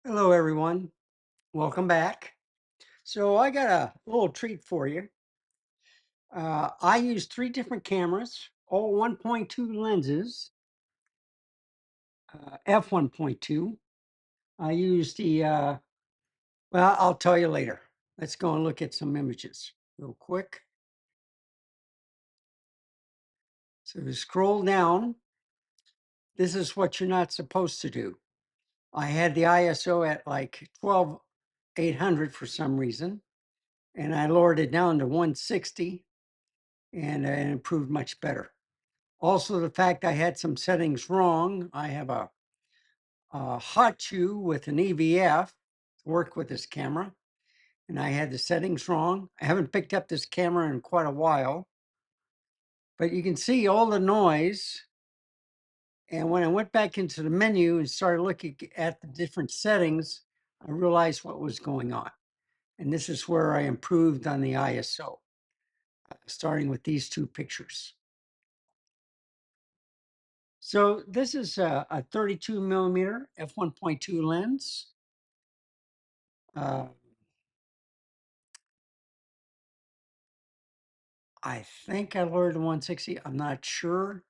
Hello, everyone. Welcome back. So I got a little treat for you. I use three different cameras, all 1.2 lenses, f1.2. I use well, I'll tell you later. Let's go and look at some images real quick. So to scroll down, this is what you're not supposed to do. I had the ISO at like 12,800 for some reason, and I lowered it down to 160 and it improved much better. Also, the fact I had some settings wrong. I have a hot shoe with an EVF to work with this camera, and I had the settings wrong. I haven't picked up this camera in quite a while, but you can see all the noise. And when I went back into the menu and started looking at the different settings, I realized what was going on. And this is where I improved on the ISO, starting with these two pictures. So this is a 32 millimeter f1.2 lens. Uh, I think I lowered to 160. I'm not sure.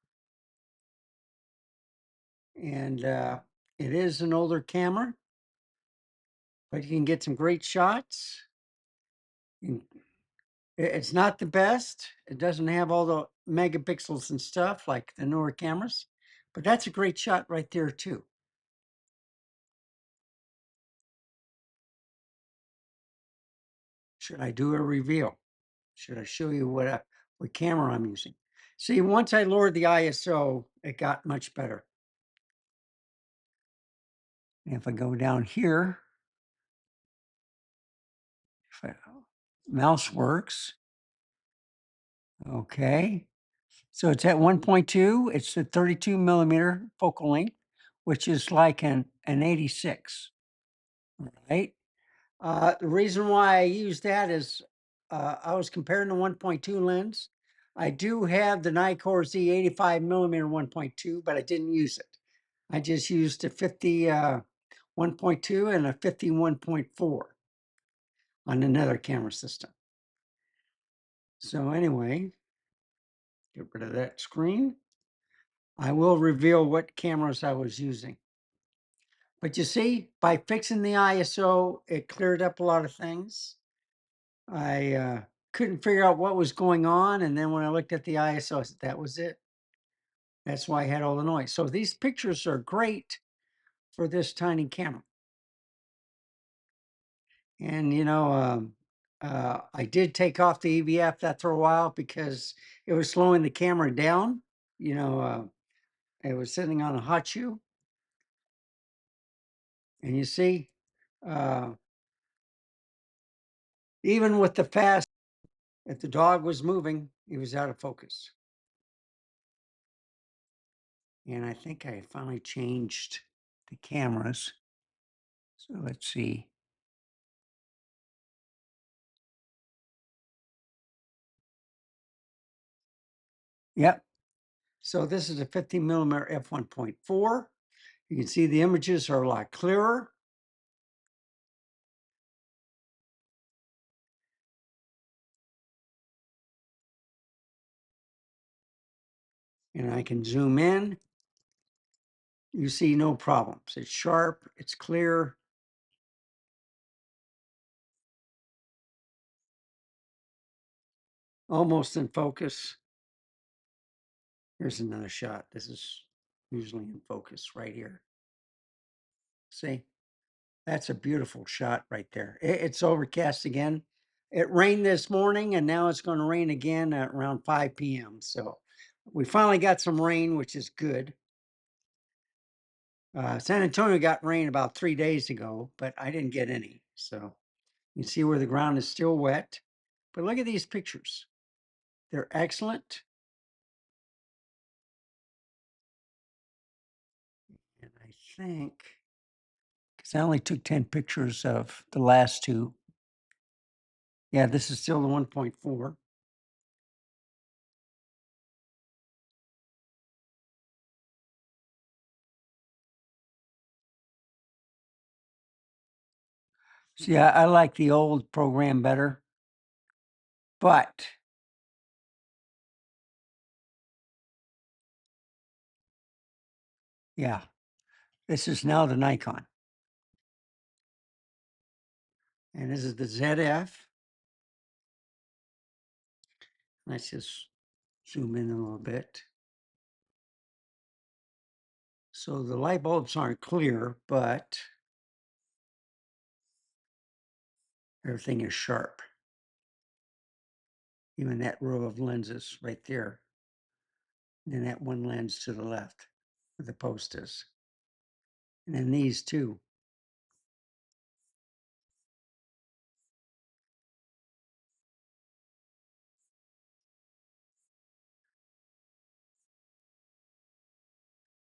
And it is an older camera, but you can get some great shots. It's not the best. It doesn't have all the megapixels and stuff like the newer cameras, but that's a great shot right there too. Should I do a reveal? Should I show you what camera I'm using? See, once I lowered the ISO, it got much better. And if I go down here, mouse works. Okay. So it's at 1.2. It's the 32 millimeter focal length, which is like an 86. Right. The reason why I use that is I was comparing the 1.2 lens. I do have the Nikon Z 85 millimeter 1.2, but I didn't use it. I just used a 50 1.2 and a 51.4 on another camera system. So anyway, get rid of that screen. I will reveal what cameras I was using. But you see, by fixing the ISO, it cleared up a lot of things. I couldn't figure out what was going on. And then when I looked at the ISO, I said, that was it. That's why I had all the noise. So these pictures are great for this tiny camera. And, I did take off the EVF after a while because it was slowing the camera down. It was sitting on a hot shoe. And you see, uh, even with the fast, if the dog was moving, he was out of focus. And I think I finally changed the cameras. So let's see. Yep. So this is a 50 millimeter f1.4. You can see the images are a lot clearer. And I can zoom in. You see no problems. It's sharp, it's clear. Almost in focus. Here's another shot. This is usually in focus right here. See, that's a beautiful shot right there. It's overcast again. It rained this morning and now it's going to rain again at around 5 p.m. So we finally got some rain, which is good. San Antonio got rain about 3 days ago, but I didn't get any. So you see where the ground is still wet. But look at these pictures. They're excellent. And I think, because I only took 10 pictures of the last two. Yeah, this is still the 1.4. See, I like the old program better, but yeah, this is now the Nikon. And this is the ZF. Let's just zoom in a little bit. So the light bulbs aren't clear, but everything is sharp. Even that row of lenses right there. And then that one lens to the left where the post is. And then these two.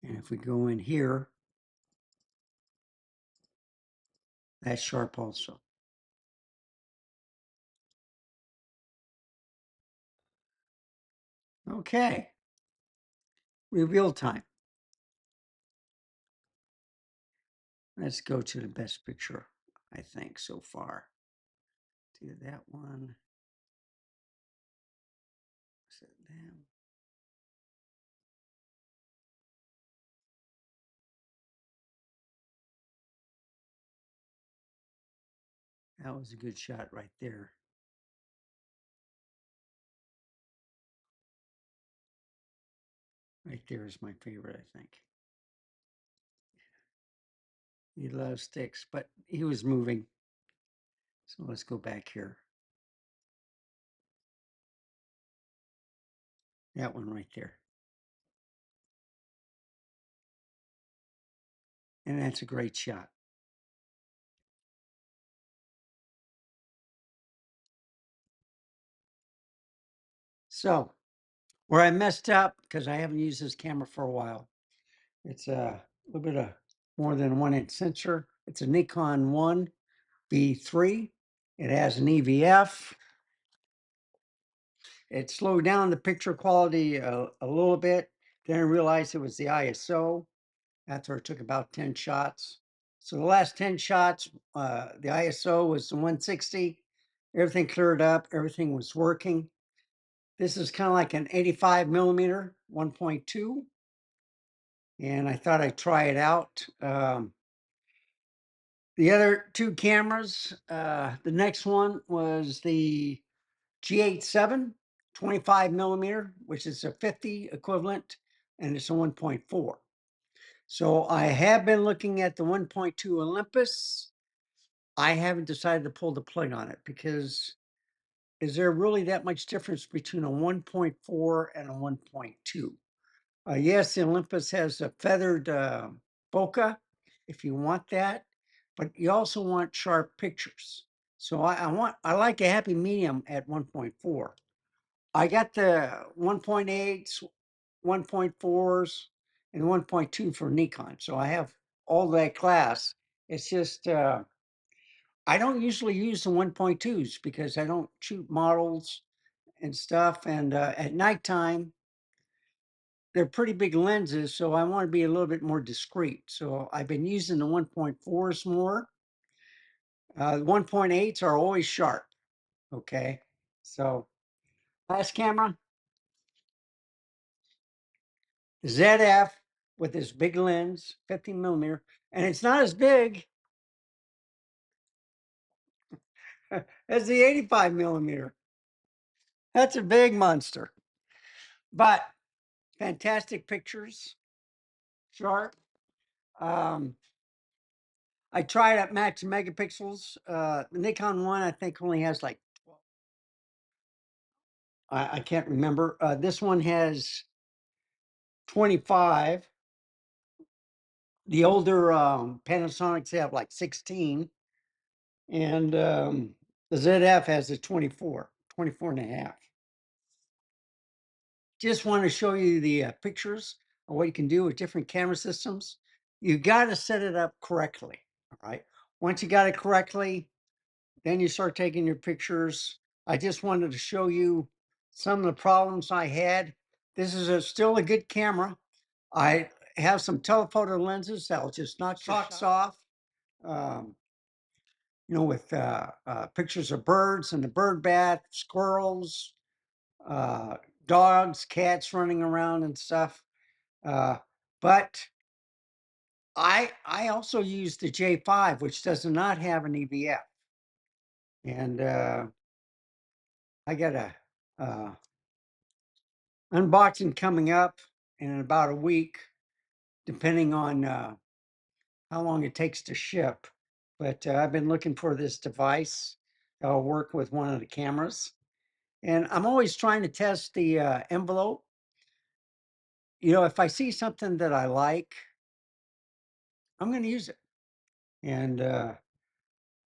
And if we go in here, that's sharp also. Okay. Reveal time. Let's go to the best picture, I think, so far. Do that one. Set them. That was a good shot right there. Right there is my favorite, I think. He loves sticks, but he was moving. So let's go back here. That one right there. And that's a great shot. So where I messed up, because I haven't used this camera for a while, it's a little bit of more than a 1-inch sensor. It's a Nikon 1B3. It has an EVF. It slowed down the picture quality a little bit. Then I realized it was the ISO after it took about 10 shots. So the last 10 shots, the ISO was 160. Everything cleared up. Everything was working. This is kind of like an 85 millimeter 1.2. And I thought I'd try it out. The other two cameras, the next one was the G87 25 millimeter, which is a 50 equivalent, and it's a 1.4. So I have been looking at the 1.2 Olympus. I haven't decided to pull the plug on it because is there really that much difference between a 1.4 and a 1.2? Yes, the Olympus has a feathered bokeh if you want that, but you also want sharp pictures. So I like a happy medium at 1.4. I got the 1.8s, 1.4s, and 1.2 for Nikon. So I have all that class. It's just I don't usually use the 1.2s because I don't shoot models and stuff. And at nighttime, they're pretty big lenses, so I want to be a little bit more discreet. So I've been using the 1.4s more. The 1.8s are always sharp. Okay. So last camera, ZF with this big lens, 15 millimeter, and it's not as big as the 85 millimeter. That's a big monster, but fantastic pictures, sharp. Um, I tried at max megapixels. The Nikon one, I think, only has like 12. I can't remember. This one has 25. The older Panasonics have like 16. And the ZF has a 24, 24 and a half. Just want to show you the pictures of what you can do with different camera systems. You got to set it up correctly. All right. Once you got it correctly, then you start taking your pictures. I just wanted to show you some of the problems I had. This is still a good camera. I have some telephoto lenses that will just knock socks off. Um, with pictures of birds and the bird bath, squirrels, dogs, cats running around and stuff. But I also use the J5, which does not have an EVF, and I got a unboxing coming up in about a week, depending on how long it takes to ship. But I've been looking for this device that'll work with one of the cameras. And I'm always trying to test the envelope. If I see something that I like, I'm going to use it. And uh,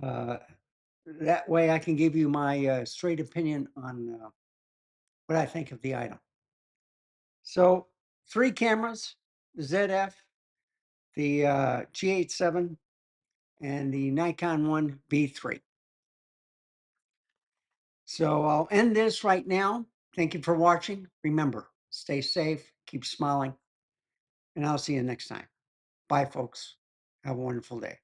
that way I can give you my straight opinion on what I think of the item. So 3 cameras, the ZF, the G87, and the Nikon 1 B3. So I'll end this right now. Thank you for watching. Remember, stay safe, keep smiling, and I'll see you next time. Bye, folks. Have a wonderful day.